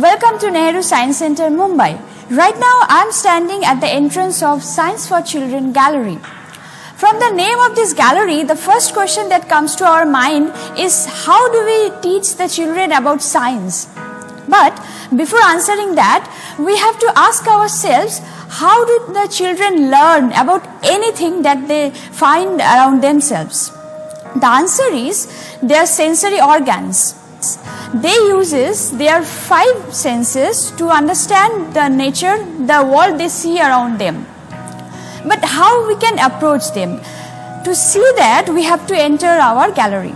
Welcome to Nehru Science Center, Mumbai. Right now I am standing at the entrance of Science for Children Gallery. From the name of this gallery, the first question that comes to our mind is how do we teach the children about science? But before answering that, we have to ask ourselves, how do the children learn about anything that they find around themselves? The answer is their sensory organs. They uses their 5 senses to understand the nature, the world they see around them. But how we can approach them? To see that, we have to enter our gallery.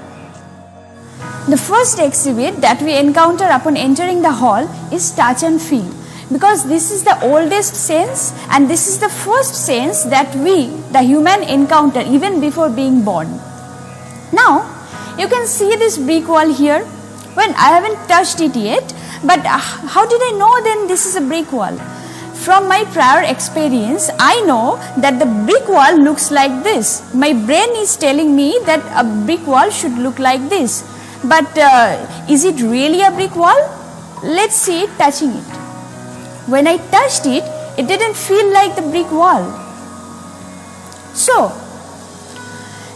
The first exhibit that we encounter upon entering the hall is touch and feel, because this is the oldest sense and this is the first sense that we, the human, encounter even before being born. Now, you can see this brick wall here. Well, I haven't touched it yet, but how did I know then this is a brick wall? From my prior experience, I know that the brick wall looks like this. My brain is telling me that a brick wall should look like this. But is it really a brick wall? Let's see it touching it. When I touched it, it didn't feel like the brick wall. So,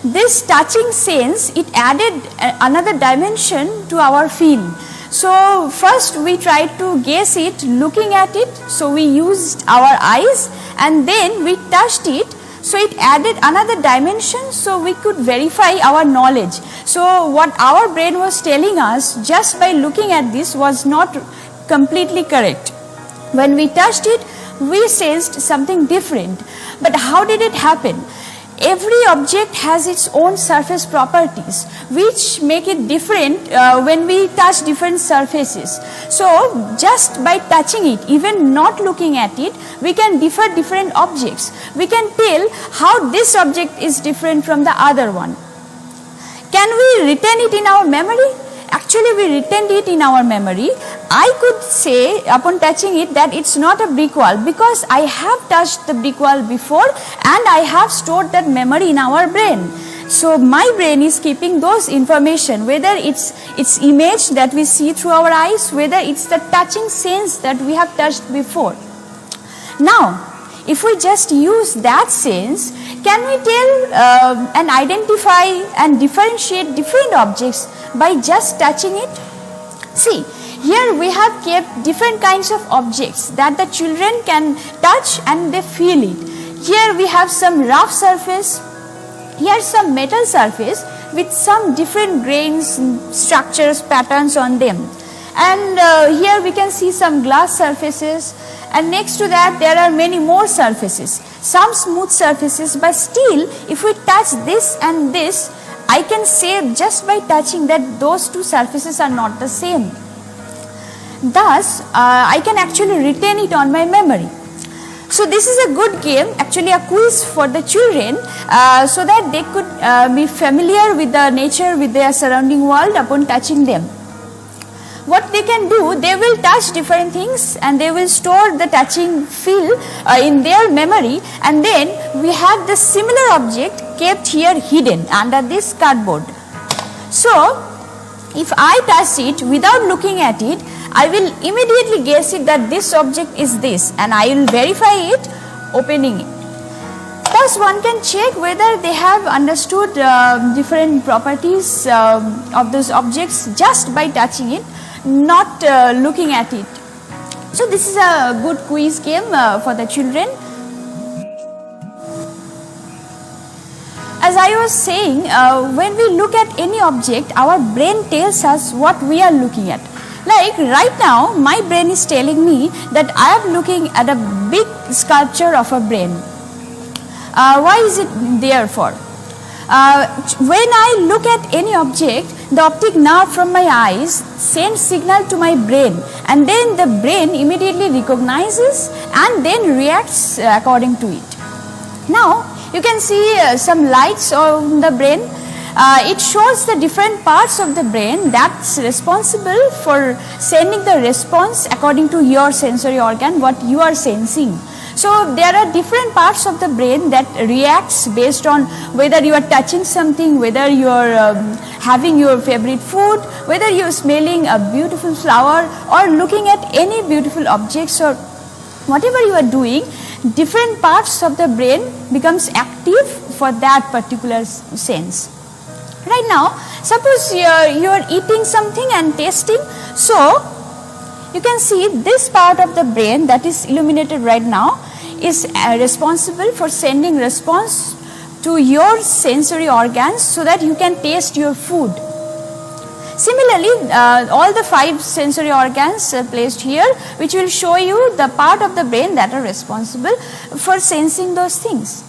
this touching sense, it added another dimension to our feel. So first we tried to guess it looking at it, so we used our eyes, and then we touched it, so it added another dimension, so we could verify our knowledge. So what our brain was telling us just by looking at this was not completely correct. When we touched it, we sensed something different. But how did it happen? Every object has its own surface properties which make it different when we touch different surfaces. So just by touching it, even not looking at it, we can differ different objects. We can tell how this object is different from the other one. Can we retain it in our memory? Actually, we retained it in our memory. I could say upon touching it that it's not a brick wall because I have touched the brick wall before and I have stored that memory in our brain. So my brain is keeping those information, whether it's image that we see through our eyes, whether it's the touching sense that we have touched before. Now, if we just use that sense, can we tell and identify and differentiate different objects by just touching it? See, here we have kept different kinds of objects that the children can touch and they feel it. Here we have some rough surface, here some metal surface with some different grains, structures, patterns on them. And here we can see some glass surfaces, and next to that there are many more surfaces, some smooth surfaces, but still if we touch this and this, I can say just by touching that those two surfaces are not the same. Thus, I can actually retain it on my memory. So this is a good game, actually a quiz for the children, so that they could be familiar with the nature, with their surrounding world upon touching them. What they can do, they will touch different things and they will store the touching feel in their memory, and then we have the similar object kept here hidden under this cardboard. So, if I touch it without looking at it, I will immediately guess it that this object is this, and I will verify it opening it. Thus, one can check whether they have understood different properties of those objects just by touching it, not looking at it. So this is a good quiz game for the children. As I was saying, when we look at any object, our brain tells us what we are looking at. Like right now, my brain is telling me that I am looking at a big sculpture of a brain. Why is it there for? When I look at any object, the optic nerve from my eyes sends signal to my brain, and then the brain immediately recognizes and then reacts according to it. Now, you can see some lights on the brain. It shows the different parts of the brain that's responsible for sending the response according to your sensory organ, what you are sensing. So there are different parts of the brain that reacts based on whether you are touching something, whether you are having your favorite food, whether you are smelling a beautiful flower or looking at any beautiful objects, or whatever you are doing, different parts of the brain becomes active for that particular sense. Right now, suppose you are eating something and tasting, so you can see this part of the brain that is illuminated right now is responsible for sending response to your sensory organs so that you can taste your food. Similarly, all the 5 sensory organs are placed here, which will show you the part of the brain that are responsible for sensing those things.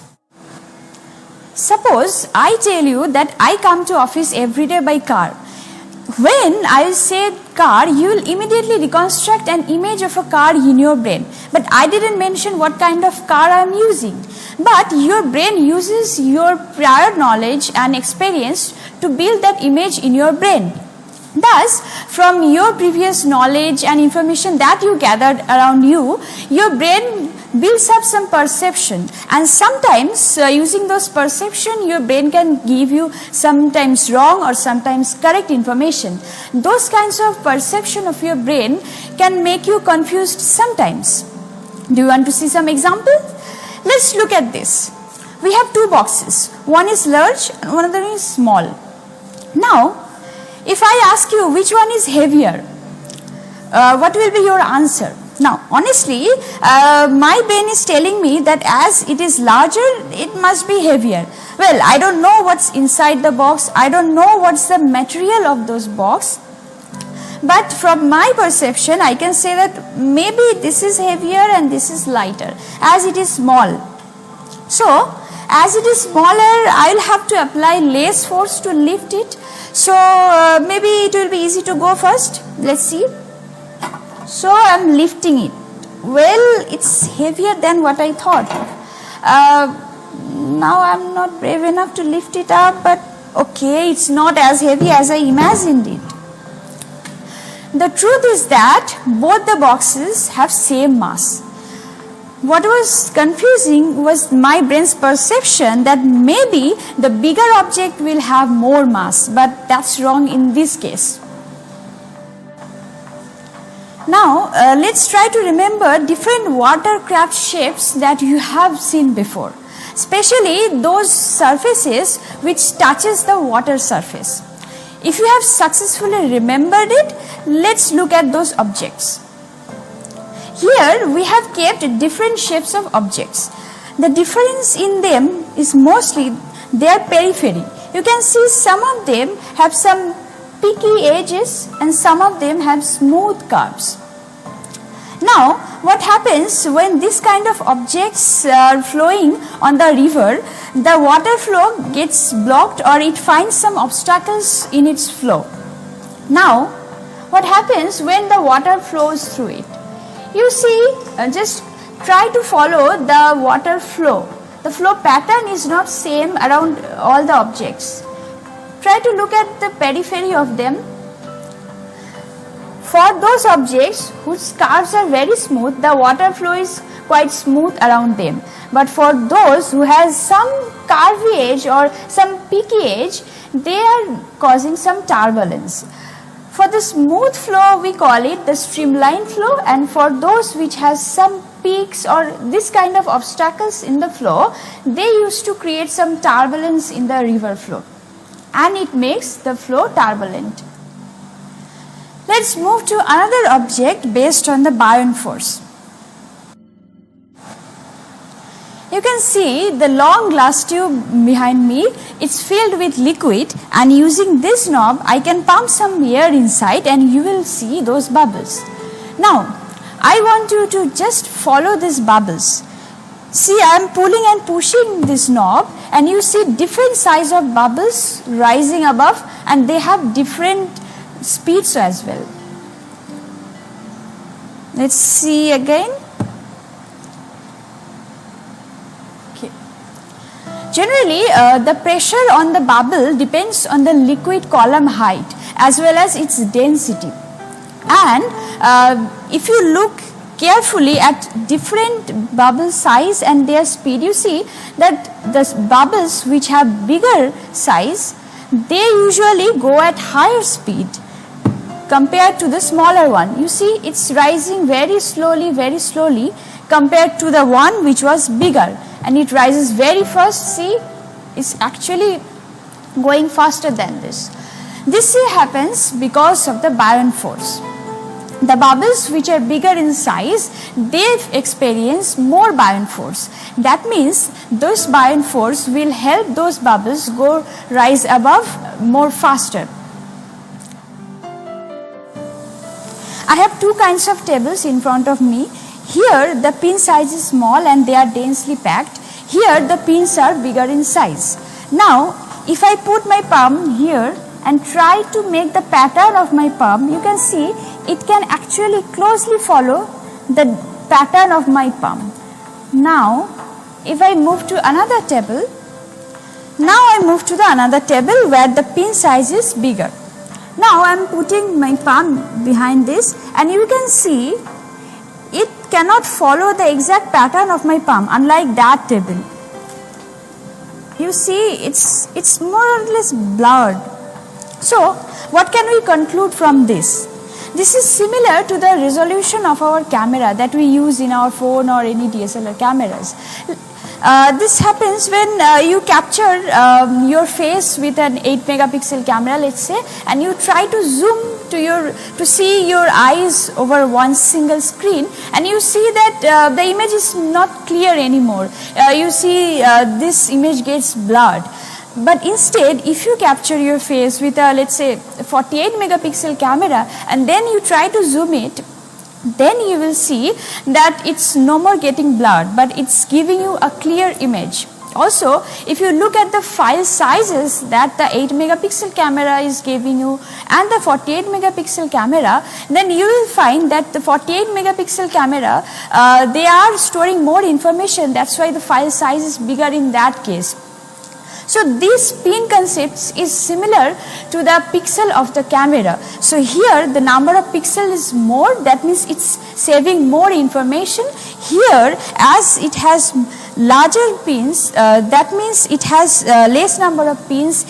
Suppose I tell you that I come to office every day by car. When I say car, you will immediately reconstruct an image of a car in your brain. But I didn't mention what kind of car I am using. But your brain uses your prior knowledge and experience to build that image in your brain. Thus, from your previous knowledge and information that you gathered around you, your brain builds up some perception, and sometimes using those perception, your brain can give you sometimes wrong or sometimes correct information. Those kinds of perception of your brain can make you confused sometimes. Do you want to see some examples? Let's look at this. We have 2 boxes. One is large and one other is small. Now, if I ask you which one is heavier, what will be your answer? Now, honestly, my brain is telling me that as it is larger, it must be heavier. Well, I don't know what's inside the box. I don't know what's the material of those box. But from my perception, I can say that maybe this is heavier and this is lighter, as it is small. So, as it is smaller, I will have to apply less force to lift it. So, maybe it will be easy to go first. Let's see. So, I am lifting it. Well, it's heavier than what I thought. Now, I am not brave enough to lift it up, but okay, it's not as heavy as I imagined it. The truth is that both the boxes have same mass. What was confusing was my brain's perception that maybe the bigger object will have more mass, but that's wrong in this case. Now, let's try to remember different watercraft shapes that you have seen before, especially those surfaces which touches the water surface. If you have successfully remembered it, let's look at those objects. Here we have kept different shapes of objects. The difference in them is mostly their periphery. You can see some of them have some peaky edges and some of them have smooth curves. Now, what happens when this kind of objects are flowing on the river, the water flow gets blocked or it finds some obstacles in its flow. Now, what happens when the water flows through it? You see, just try to follow the water flow. The flow pattern is not same around all the objects. Try to look at the periphery of them. For those objects whose curves are very smooth, the water flow is quite smooth around them. But for those who has some curvy edge or some peaky edge, they are causing some turbulence. For the smooth flow, we call it the streamline flow, and for those which has some peaks or this kind of obstacles in the flow, they used to create some turbulence in the river flow, and it makes the flow turbulent. Let's move to another object based on the buoyant force. You can see the long glass tube behind me. It's filled with liquid, and using this knob I can pump some air inside and you will see those bubbles. Now I want you to just follow these bubbles. See, I am pulling and pushing this knob and you see different size of bubbles rising above, and they have different speeds as well. Let's see again. Generally, the pressure on the bubble depends on the liquid column height as well as its density. And if you look carefully at different bubble size and their speed, you see that the bubbles which have bigger size, they usually go at higher speed compared to the smaller one. You see it's rising very slowly compared to the one which was bigger, and it rises very fast. See, it's actually going faster than this. This happens because of the buoyant force. The bubbles which are bigger in size, they experience more buoyant force. That means those buoyant force will help those bubbles rise above more faster. I have two kinds of tables in front of me. Here the pin size is small and they are densely packed. Here the pins are bigger in size. Now if I put my palm here and try to make the pattern of my palm, you can see it can actually closely follow the pattern of my palm. Now if I move to another table, where the pin size is bigger. Now I am putting my palm behind this, and you can see it cannot follow the exact pattern of my palm, unlike that table. You see it's more or less blurred. So what can we conclude from this? This is similar to the resolution of our camera that we use in our phone or any DSLR cameras. This happens when you capture your face with an 8 megapixel camera, let's say, and you try to zoom to see your eyes over one single screen, and you see that the image is not clear anymore. You see this image gets blurred. But instead, if you capture your face with a, let's say, 48 megapixel camera and then you try to zoom it, then you will see that it's no more getting blurred, but it's giving you a clear image. Also, if you look at the file sizes that the 8 megapixel camera is giving you and the 48 megapixel camera, then you will find that the 48 megapixel camera, they are storing more information. That's why the file size is bigger in that case. So this pin concept is similar to the pixel of the camera. So here the number of pixels is more, that means it's saving more information. Here, as it has larger pins, that means it has less number of pins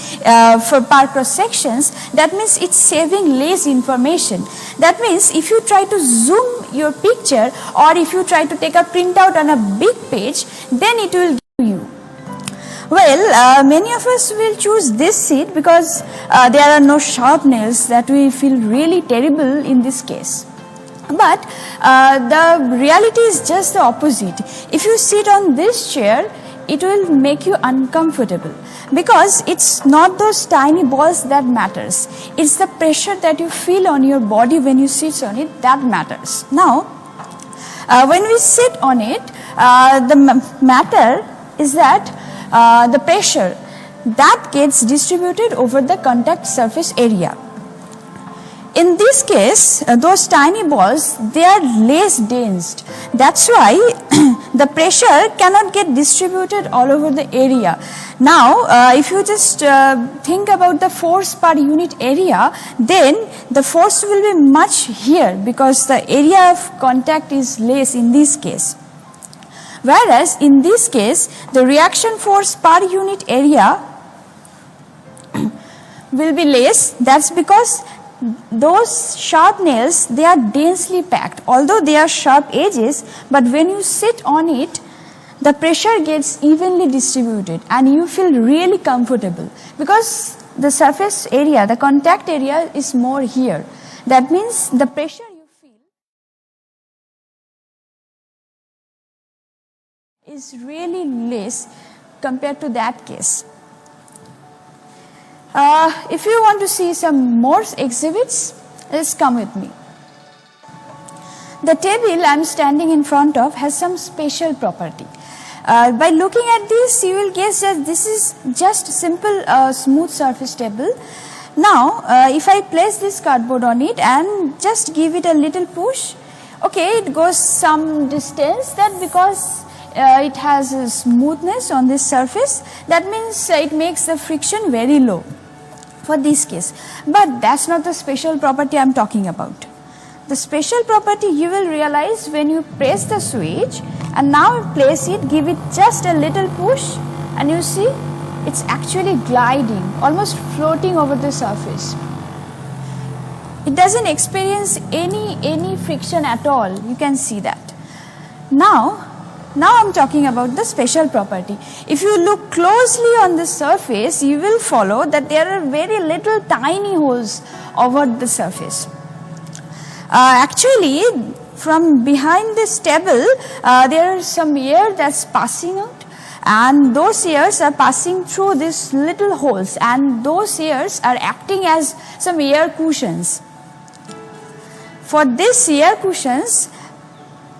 for per cross sections, that means it's saving less information. That means if you try to zoom your picture or if you try to take a printout on a big page, then it will give you. Well, many of us will choose this seat because there are no sharp nails that we feel really terrible in this case. But the reality is just the opposite. If you sit on this chair, it will make you uncomfortable because it's not those tiny balls that matters. It's the pressure that you feel on your body when you sit on it that matters. Now, when we sit on it, the matter is that the pressure that gets distributed over the contact surface area. In this case, those tiny balls, they are less dense. That's why the pressure cannot get distributed all over the area. Now, if you just think about the force per unit area, then the force will be much here because the area of contact is less in this case. Whereas in this case, the reaction force per unit area will be less. That's because those sharp nails, they are densely packed. Although they are sharp edges, but when you sit on it, the pressure gets evenly distributed and you feel really comfortable because the surface area, the contact area is more here. That means the pressure you feel is really less compared to that case. If you want to see some more exhibits, let's come with me. The table I am standing in front of has some special property. By looking at this, you will guess that this is just simple smooth surface table. Now, if I place this cardboard on it and just give it a little push, okay, it goes some distance. That because it has a smoothness on this surface, that means it makes the friction very low for this case. But that's not the special property I am talking about. the special property you will realize when you press the switch and now place it, give it just a little push, and you see it's actually gliding, almost floating over the surface. It doesn't experience any friction at all. You can see that. Now I'm talking about the special property. If you look closely on the surface, you will follow that there are very little tiny holes over the surface. Actually, from behind this table, there is some air that's passing out, and those airs are passing through these little holes, and those airs are acting as some air cushions. For these air cushions,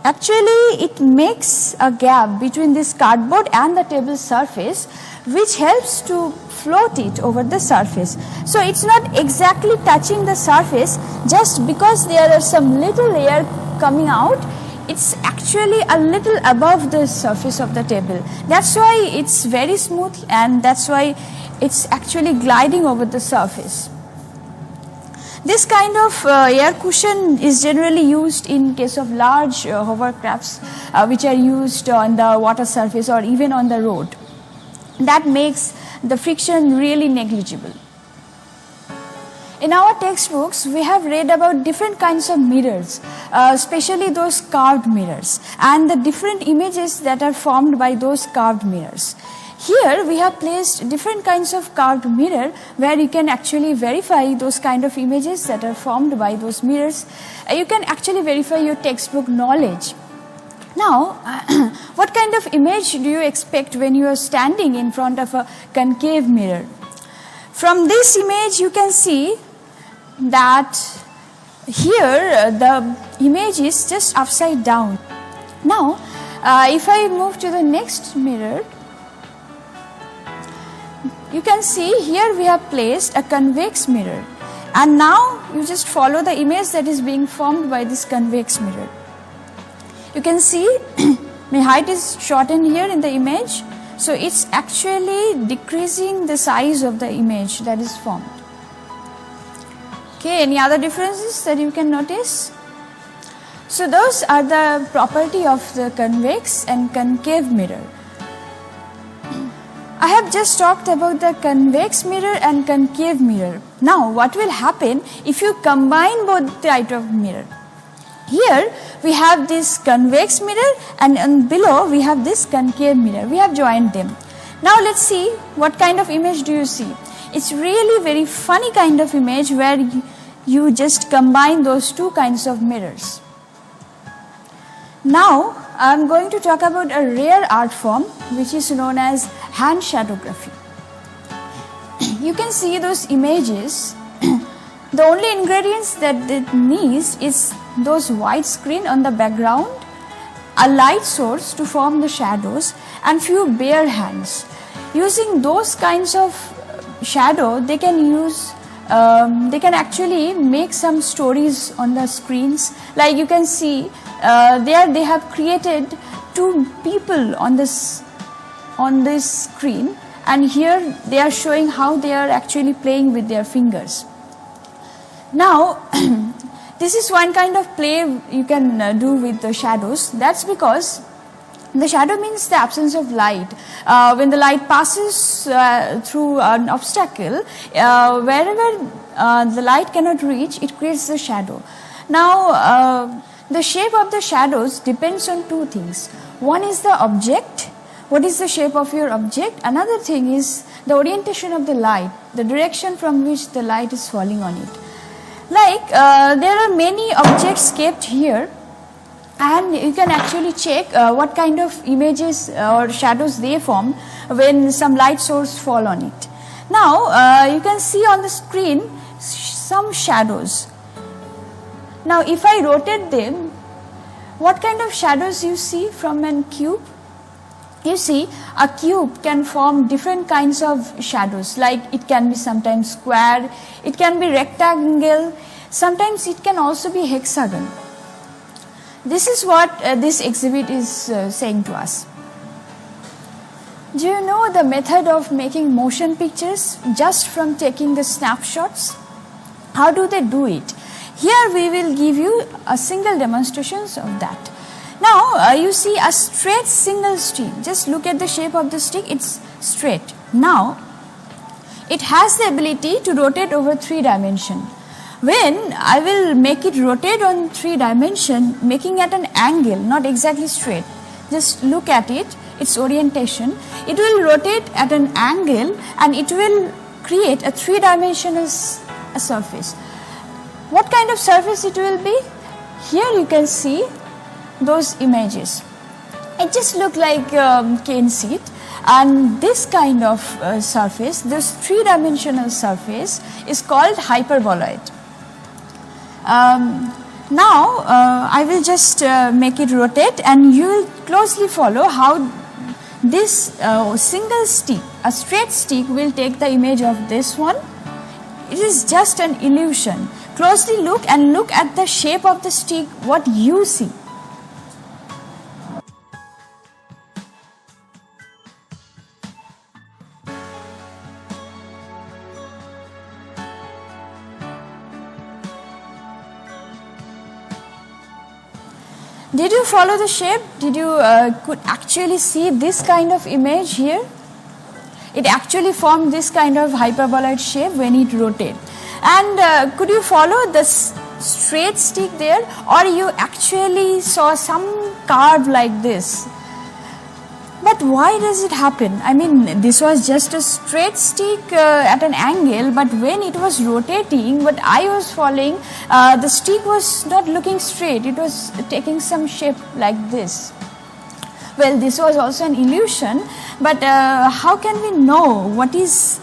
actually it makes a gap between this cardboard and the table surface, which helps to float it over the surface. So it's not exactly touching the surface just because there are some little air coming out. It's actually a little above the surface of the table. That's why it's very smooth, and that's why it's actually gliding over the surface. This kind of air cushion is generally used in case of large hovercrafts which are used on the water surface or even on the road. That makes the friction really negligible. In our textbooks, we have read about different kinds of mirrors, especially those carved mirrors, and the different images that are formed by those carved mirrors. Here we have placed different kinds of carved mirror where you can actually verify those kind of images that are formed by those mirrors. You can actually verify your textbook knowledge. Now, what kind of image do you expect when you are standing in front of a concave mirror? From this image you can see that here the image is just upside down. Now, if I move to the next mirror, you can see here we have placed a convex mirror, and now you just follow the image that is being formed by this convex mirror. You can see my height is shortened here in the image, so it's actually decreasing the size of the image that is formed. Okay, any other differences that you can notice? So those are the property of the convex and concave mirror. I have just talked about the convex mirror and concave mirror. Now, what will happen if you combine both types of mirror? Here we have this convex mirror, and below we have this concave mirror. We have joined them. Now let's see what kind of image do you see. It's really very funny kind of image where you just combine those two kinds of mirrors. Now I am going to talk about a rare art form which is known as hand shadowgraphy. You can see those images. The only ingredients that it needs is those white screen on the background, a light source to form the shadows, and few bare hands. Using those kinds of shadow, they can actually make some stories on the screens. Like you can see there they have created two people on this screen, and here they are showing how they are actually playing with their fingers. Now this is one kind of play you can do with the shadows. That's because the shadow means the absence of light. When the light passes through an obstacle, wherever the light cannot reach, it creates the shadow. Now the shape of the shadows depends on two things. One is the object. What is the shape of your object? Another thing is the orientation of the light, the direction from which the light is falling on it. Like there are many objects kept here, and you can actually check what kind of images or shadows they form when some light source fall on it. Now you can see on the screen some shadows. Now if I rotate them, what kind of shadows you see from a cube? You see, a cube can form different kinds of shadows, like it can be sometimes square, it can be rectangle, sometimes it can also be hexagon. This is what this exhibit is saying to us. Do you know the method of making motion pictures just from taking the snapshots? How do they do it? Here we will give you a single demonstrations of that. Now you see a straight single stick. Just look at the shape of the stick, it's straight. Now it has the ability to rotate over 3 dimension. When I will make it rotate on 3 dimension, making at an angle, not exactly straight, just look at it, its orientation, it will rotate at an angle and it will create a 3-dimensional surface. What kind of surface it will be? Here you can see those images. It just look like cane seat, and this kind of surface, this 3-dimensional surface is called hyperboloid. Now I will just make it rotate, and you will closely follow how this single stick, a straight stick, will take the image of this one. It is just an illusion. Closely look and look at the shape of the stick, what you see. Did you follow the shape? Did you could actually see this kind of image here? It actually formed this kind of hyperboloid shape when it rotated. And could you follow the straight stick there, or you actually saw some curve like this? But why does it happen? I mean, this was just a straight stick at an angle, but when it was rotating, what I was following, the stick was not looking straight, it was taking some shape like this. Well, this was also an illusion, but how can we know what is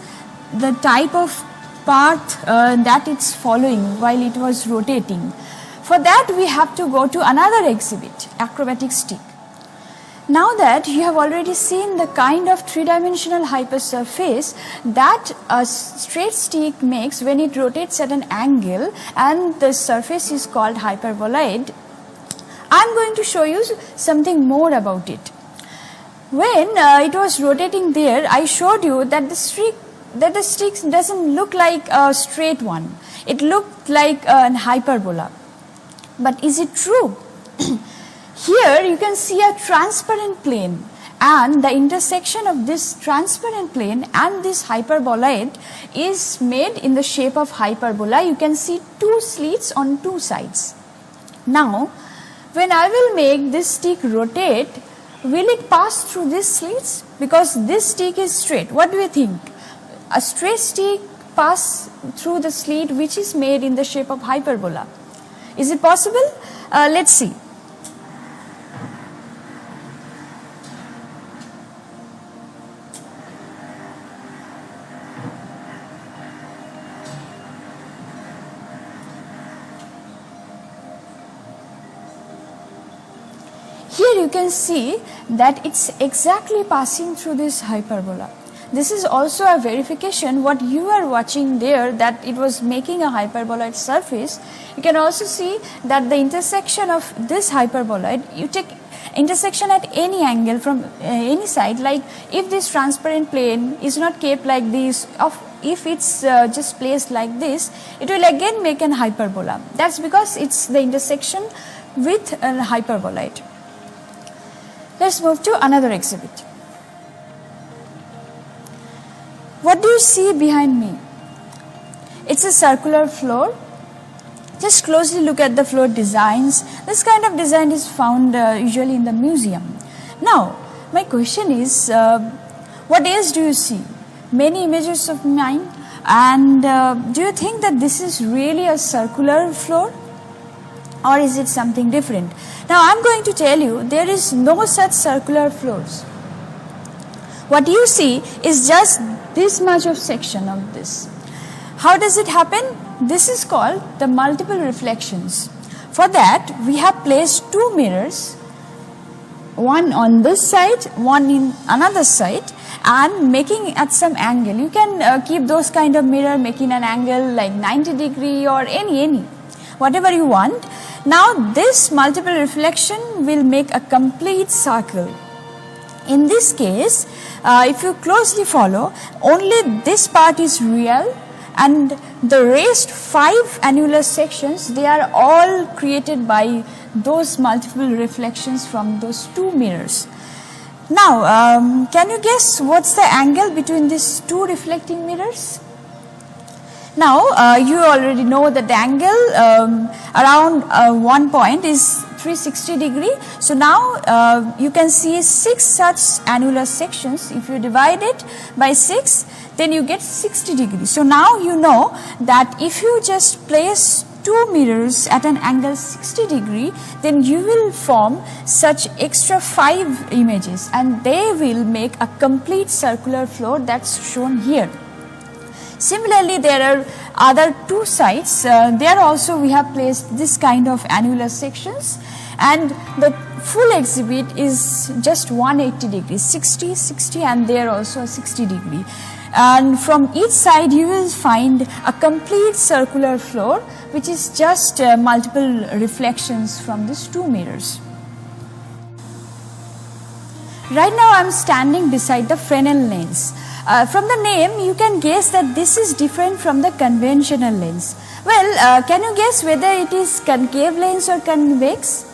the type of path that it's following while it was rotating? For that, we have to go to another exhibit, acrobatic stick. Now that you have already seen the kind of 3-dimensional hypersurface that a straight stick makes when it rotates at an angle, and the surface is called hyperboloid, I am going to show you something more about it. When it was rotating there, I showed you that the stick doesn't look like a straight one. It looked like an hyperbola. But is it true? Here you can see a transparent plane, and the intersection of this transparent plane and this hyperboloid is made in the shape of hyperbola. You can see 2 slits on 2 sides. Now, when I will make this stick rotate, will it pass through these slits? Because this stick is straight. What do you think? A straight stick pass through the slit which is made in the shape of hyperbola. Is it possible? Let's see. Here you can see that it's exactly passing through this hyperbola. This is also a verification what you are watching there, that it was making a hyperboloid surface. You can also see that the intersection of this hyperboloid, you take intersection at any angle from any side, like if this transparent plane is not kept like this, if it's just placed like this, it will again make an hyperbola. That's because it's the intersection with a hyperboloid. Let's move to another exhibit. What do you see behind me? It's a circular floor. Just closely look at the floor designs. This kind of design is found usually in the museum. Now, my question is, what else do you see? Many images of mine. And do you think that this is really a circular floor? Or is it something different? Now, I'm going to tell you, there is no such circular floors. What you see is just this much of section of this. How does it happen? This is called the multiple reflections. For that, we have placed 2 mirrors, one on this side, one in another side, and making at some angle. You can keep those kind of mirror, making an angle like 90 degree or any, whatever you want. Now, this multiple reflection will make a complete circle. In this case, if you closely follow, only this part is real and the rest 5 annular sections, they are all created by those multiple reflections from those 2 mirrors. Now, can you guess what's the angle between these 2 reflecting mirrors? Now, you already know that the angle around one point is 360 degree. So now you can see 6 such annular sections. If you divide it by 6, then you get 60 degrees. So now you know that if you just place 2 mirrors at an angle 60 degree, then you will form such extra 5 images, and they will make a complete circular floor that's shown here. Similarly, there are other 2 sides. There also we have placed this kind of annular sections, and the full exhibit is just 180 degrees, 60, 60, and there also 60 degree. And from each side you will find a complete circular floor, which is just multiple reflections from these 2 mirrors. Right now I am standing beside the Fresnel lens. From the name you can guess that this is different from the conventional lens. Well, can you guess whether it is concave lens or convex?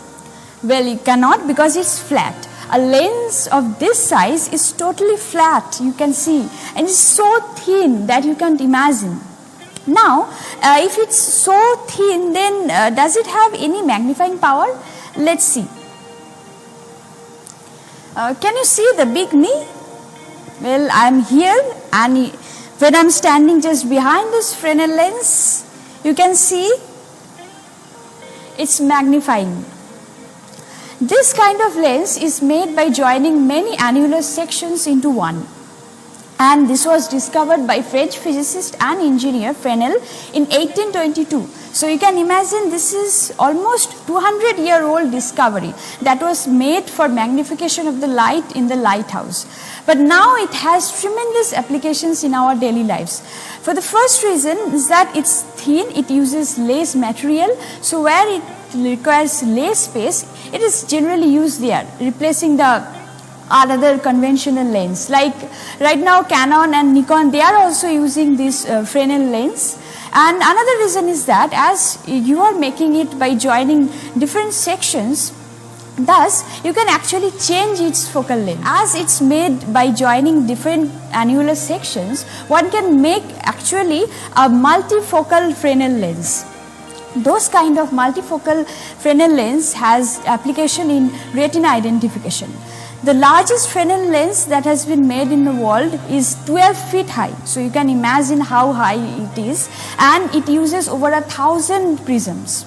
Well, you cannot, because it's flat. A lens of this size is totally flat, you can see, and it's so thin that you can't imagine. Now, if it's so thin, then does it have any magnifying power? Let's see. Can you see the big knee? Well, I'm here, and when I'm standing just behind this Fresnel lens, you can see it's magnifying. This kind of lens is made by joining many annular sections into one, and this was discovered by French physicist and engineer Fresnel in 1822. So you can imagine this is almost 200-year-old discovery that was made for magnification of the light in the lighthouse. But now it has tremendous applications in our daily lives. For the first reason is that it's thin, it uses less material, so where it requires less space, it is generally used there, replacing the other conventional lens. Like right now Canon and Nikon, they are also using this Fresnel lens. And another reason is that as you are making it by joining different sections, thus you can actually change its focal length. As it's made by joining different annular sections, one can make actually a multifocal Fresnel lens. Those kind of multifocal Fresnel lens has application in retina identification. The largest Fresnel lens that has been made in the world is 12 feet high. So you can imagine how high it is, and it uses over 1,000 prisms.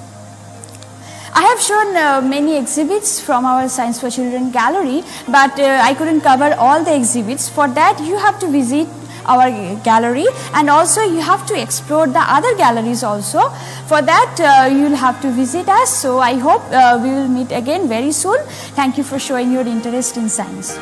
I have shown many exhibits from our Science for Children gallery, but I couldn't cover all the exhibits. For that you have to visit our gallery, and also you have to explore the other galleries also. For that you will have to visit us. So I hope we will meet again very soon. Thank you for showing your interest in science.